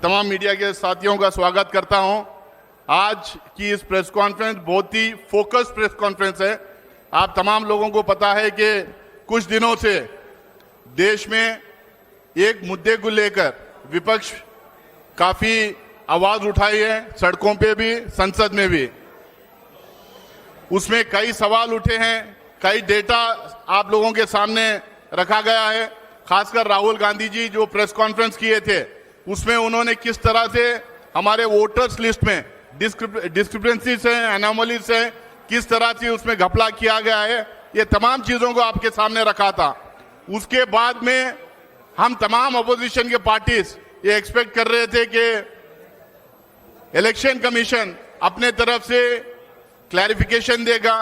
तमाम मीडिया के साथियों का स्वागत करता हूं। आज की इस प्रेस कॉन्फ्रेंस बहुत ही फोकस्ड प्रेस कॉन्फ्रेंस है। आप तमाम लोगों को पता है कि कुछ दिनों से देश में एक मुद्दे को लेकर विपक्ष काफी आवाज उठाई है, सड़कों पे भी, संसद में भी। उसमें कई सवाल उठे हैं, कई डेटा आप लोगों के सामने रखा गया है। खासकर राहुल गांधी जी जो प्रेस कॉन्फ्रेंस किए थे उसमें उन्होंने किस तरह से हमारे वोटर्स लिस्ट में डिस्क्रिपेंसीज हैं, एनोमलीज हैं, किस तरह से उसमें घपला किया गया है, ये तमाम चीजों को आपके सामने रखा था। उसके बाद में हम तमाम अपोजिशन के पार्टीज ये एक्सपेक्ट कर रहे थे कि इलेक्शन कमीशन अपने तरफ से क्लैरिफिकेशन देगा,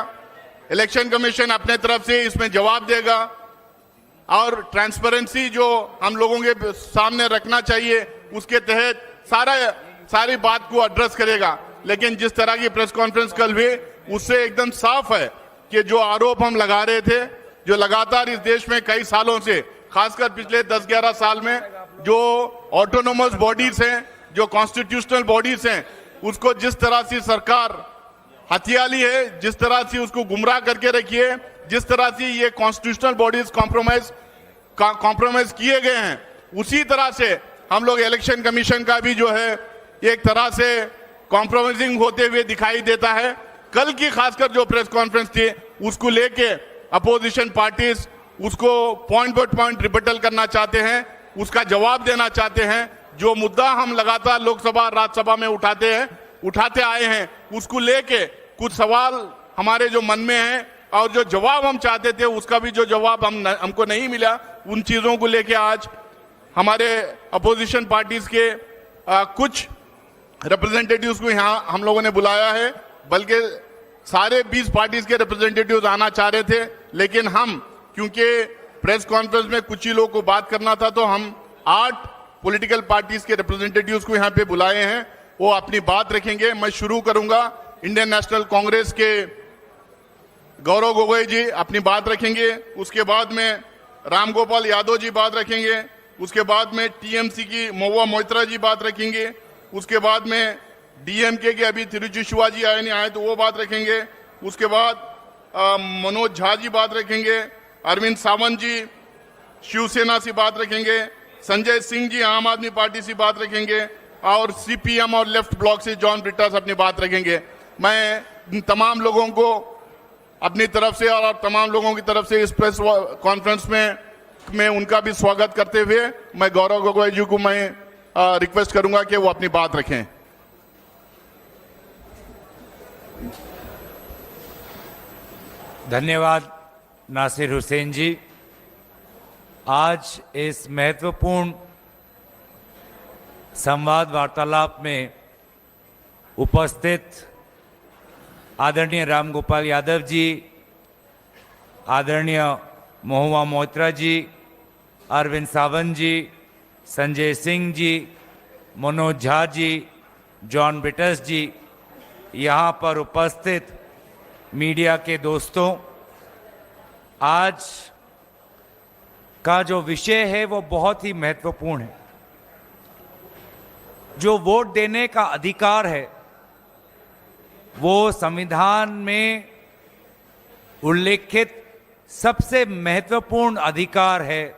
इलेक्शन कमीशन अपने तरफ से इसमें जवाब देगा और ट्रांसपेरेंसी जो हम लोगों के सामने रखना चाहिए उसके तहत सारी बात को एड्रेस करेगा। लेकिन जिस तरह की प्रेस कॉन्फ्रेंस कल हुई उससे एकदम साफ है कि जो आरोप हम लगा रहे थे, जो लगातार इस देश में कई सालों से, खासकर पिछले 10-11 साल में जो ऑटोनोमस बॉडीज हैं, जो कॉन्स्टिट्यूशनल बॉडीज हैं, उसको जिस तरह से सरकार हथियाली है, जिस तरह से उसको गुमराह करके रखी है, जिस तरह से ये कॉन्स्टिट्यूशनल बॉडीज कॉम्प्रोमाइज किए गए हैं, उसी तरह से हम लोग इलेक्शन कमीशन का भी जो है एक तरह से कॉम्प्रोमाइजिंग होते हुए दिखाई देता है। कल की खासकर जो प्रेस कॉन्फ्रेंस थी उसको लेके अपोजिशन पार्टीज उसको पॉइंट बाय पॉइंट रिबटल करना चाहते हैं, उसका जवाब देना चाहते हैं। जो मुद्दा हम लगातार लोकसभा राज्यसभा में उठाते आए हैं उसको लेके कुछ सवाल हमारे जो मन में हैं और जो जवाब हम चाहते थे उसका भी जो जवाब हमको नहीं मिला, उन चीजों को लेके आज हमारे अपोजिशन पार्टीज के कुछ रिप्रेजेंटेटिव्स को यहाँ हम लोगों ने बुलाया है। बल्कि सारे 20 पार्टीज के रिप्रेजेंटेटिव्स आना चाह रहे थे, लेकिन हम क्योंकि प्रेस कॉन्फ्रेंस में कुछ ही लोगों को बात करना था तो हम 8 पॉलिटिकल पार्टीज के रिप्रेजेंटेटिव्स को यहाँ पे बुलाए हैं। वो अपनी बात रखेंगे। मैं शुरू करूंगा, इंडियन नेशनल कांग्रेस के गौरव गोगोई जी अपनी बात रखेंगे, उसके बाद में राम गोपाल यादव जी बात रखेंगे, उसके बाद में टीएमसी की महुआ मोइत्रा जी बात रखेंगे, उसके बाद में डीएमके के अभी तिरुचि शिवाजी आए नहीं आए तो वो बात रखेंगे, उसके बाद मनोज झा जी बात रखेंगे, अरविंद सावंत जी शिवसेना से बात रखेंगे, संजय सिंह जी आम आदमी पार्टी से बात रखेंगे और सीपीएम और लेफ्ट ब्लॉक से जॉन ब्रिटास अपनी बात रखेंगे। मैं तमाम लोगों को अपनी तरफ से और तमाम लोगों की तरफ से इस प्रेस कॉन्फ्रेंस में उनका भी स्वागत करते हुए मैं गौरव गोगोई जी को मैं रिक्वेस्ट करूंगा कि वो अपनी बात रखें। धन्यवाद नासिर हुसैन जी। आज इस महत्वपूर्ण संवाद वार्तालाप में उपस्थित आदरणीय राम गोपाल यादव जी, आदरणीय महुआ मोइत्रा जी, अरविंद सावंत जी, संजय सिंह जी, मनोज झा जी, जॉन ब्रिटास जी, यहाँ पर उपस्थित मीडिया के दोस्तों, आज का जो विषय है वो बहुत ही महत्वपूर्ण है। जो वोट देने का अधिकार है वो संविधान में उल्लेखित सबसे महत्वपूर्ण अधिकार है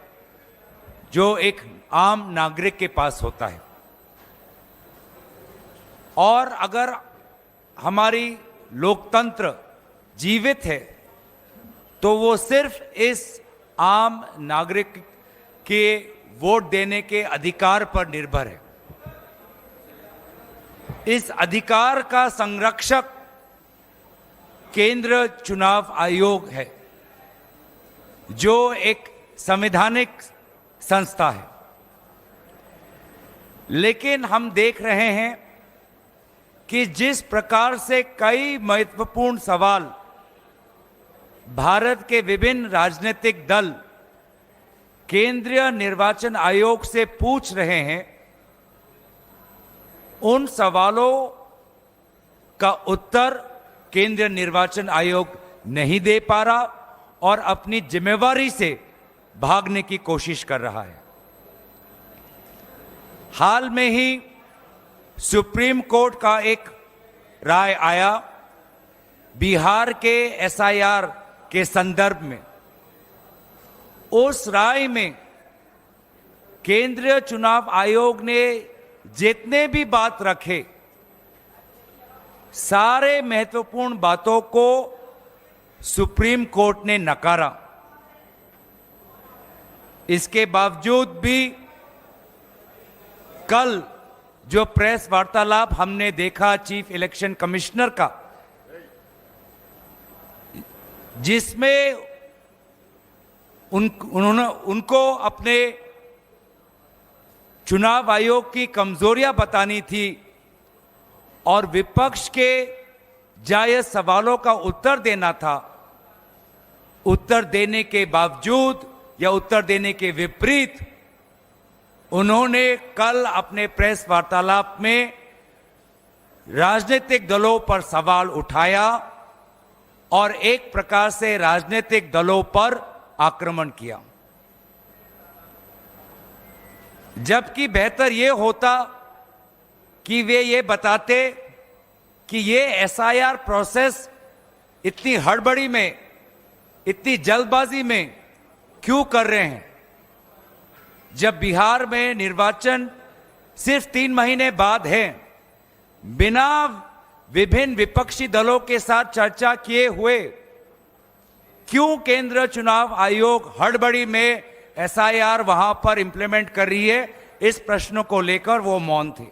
जो एक आम नागरिक के पास होता है। और अगर हमारी लोकतंत्र जीवित है तो वो सिर्फ इस आम नागरिक के वोट देने के अधिकार पर निर्भर है। इस अधिकार का संरक्षक केंद्र चुनाव आयोग है जो एक संवैधानिक संस्था है। लेकिन हम देख रहे हैं कि जिस प्रकार से कई महत्वपूर्ण सवाल भारत के विभिन्न राजनीतिक दल केंद्रीय निर्वाचन आयोग से पूछ रहे हैं, उन सवालों का उत्तर केंद्रीय निर्वाचन आयोग नहीं दे पा रहा और अपनी जिम्मेवारी से भागने की कोशिश कर रहा है। हाल में ही सुप्रीम कोर्ट का एक राय आया बिहार के एसआईआर के संदर्भ में। उस राय में केंद्रीय चुनाव आयोग ने जितने भी बात रखे, सारे महत्वपूर्ण बातों को सुप्रीम कोर्ट ने नकारा। इसके बावजूद भी कल जो प्रेस वार्तालाप हमने देखा चीफ इलेक्शन कमिश्नर का, जिसमें उनको अपने चुनाव आयोग की कमजोरियां बतानी थी और विपक्ष के जायज सवालों का उत्तर देना था, उत्तर देने के बावजूद या उत्तर देने के विपरीत उन्होंने कल अपने प्रेस वार्तालाप में राजनीतिक दलों पर सवाल उठाया और एक प्रकार से राजनीतिक दलों पर आक्रमण किया। जबकि बेहतर यह होता कि वे ये बताते कि ये एसआईआर प्रोसेस इतनी हड़बड़ी में, इतनी जल्दबाजी में क्यों कर रहे हैं, जब बिहार में निर्वाचन सिर्फ 3 महीने बाद है। बिना विभिन्न विपक्षी दलों के साथ चर्चा किए हुए क्यों केंद्र चुनाव आयोग हड़बड़ी में एसआईआर वहां पर इंप्लीमेंट कर रही है, इस प्रश्न को लेकर वो मौन थे।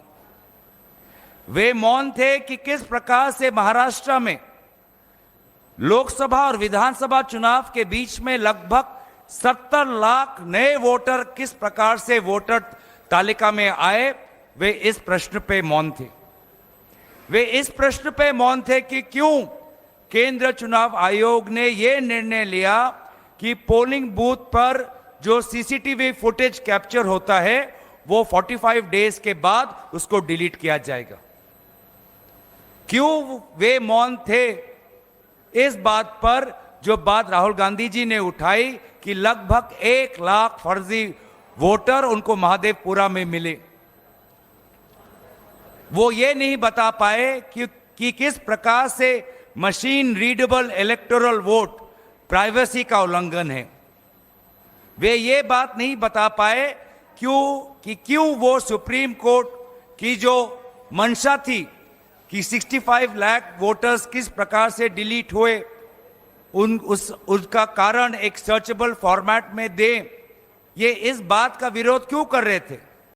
वे मौन थे कि किस प्रकार से महाराष्ट्र में लोकसभा और विधानसभा चुनाव के बीच में लगभग 70 लाख नए वोटर किस प्रकार से वोटर तालिका में आए, वे इस प्रश्न पे मौन थे। वे इस प्रश्न पे मौन थे कि क्यों केंद्र चुनाव आयोग ने यह निर्णय लिया कि पोलिंग बूथ पर जो सीसीटीवी फुटेज कैप्चर होता है वो 45 डेज के बाद उसको डिलीट किया जाएगा। क्यों वे मौन थे इस बात पर जो बात राहुल गांधी जी ने उठाई कि लगभग 1 लाख फर्जी वोटर उनको महादेवपुरा में मिले। वो ये नहीं बता पाए कि किस प्रकार से machine readable electoral vote privacy का उल्लंघन है। वे ये बात नहीं बता पाए क्यों वो सुप्रीम कोर्ट की जो मंशा थी कि 65 लाख वोटर्स किस प्रकार से डिलीट हुए, उसका कारण एक सर्चेबल फॉर्मेट में दें, ये इस बात का विरोध क्यों कर रहे थे।